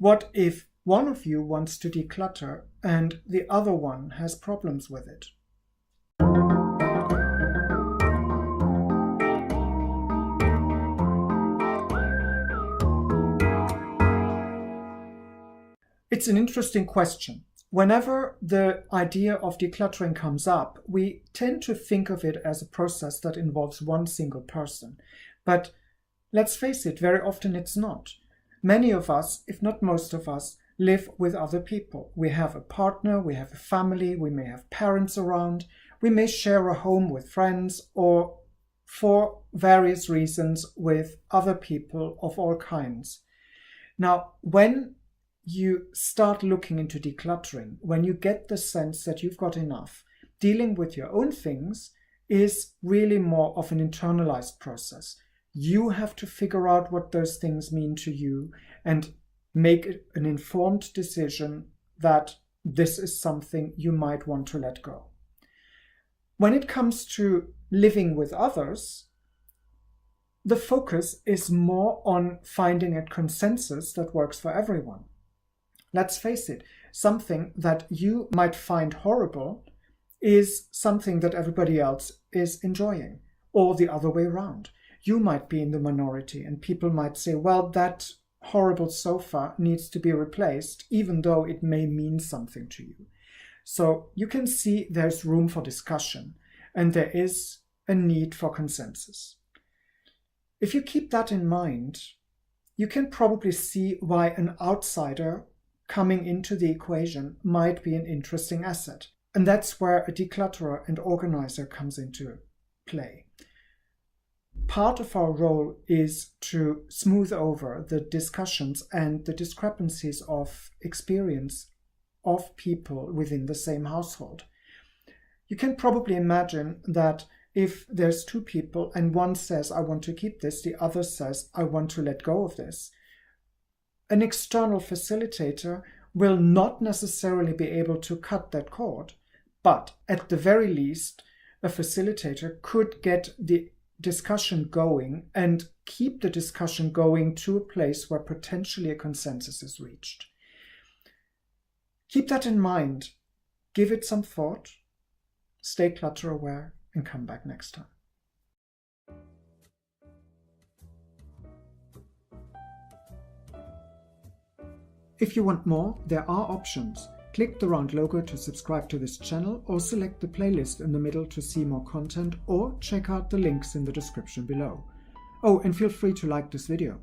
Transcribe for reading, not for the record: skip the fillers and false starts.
What if one of you wants to declutter and the other one has problems with it? It's an interesting question. Whenever the idea of decluttering comes up, we tend to think of it as a process that involves one single person. But let's face it, very often it's not. Many of us, if not most of us, live with other people. We have a partner, we have a family, we may have parents around, we may share a home with friends, or for various reasons with other people of all kinds. Now, when you start looking into decluttering, when you get the sense that you've got enough, dealing with your own things is really more of an internalized process. You have to figure out what those things mean to you and make an informed decision that this is something you might want to let go. When it comes to living with others, the focus is more on finding a consensus that works for everyone. Let's face it, something that you might find horrible is something that everybody else is enjoying, or the other way around. You might be in the minority and people might say, well, that horrible sofa needs to be replaced, even though it may mean something to you. So you can see there's room for discussion and there is a need for consensus. If you keep that in mind, you can probably see why an outsider coming into the equation might be an interesting asset. And that's where a declutterer and organizer comes into play. Part of our role is to smooth over the discussions and the discrepancies of experience of people within the same household. You can probably imagine that if there's two people and one says, I want to keep this, the other says, I want to let go of this, an external facilitator will not necessarily be able to cut that cord, but at the very least, a facilitator could get the discussion going and keep the discussion going to a place where potentially a consensus is reached. Keep that in mind, give it some thought, stay clutter aware, and come back next time. If you want more, there are options. Click the round logo to subscribe to this channel, or select the playlist in the middle to see more content, or check out the links in the description below. Oh, and feel free to like this video.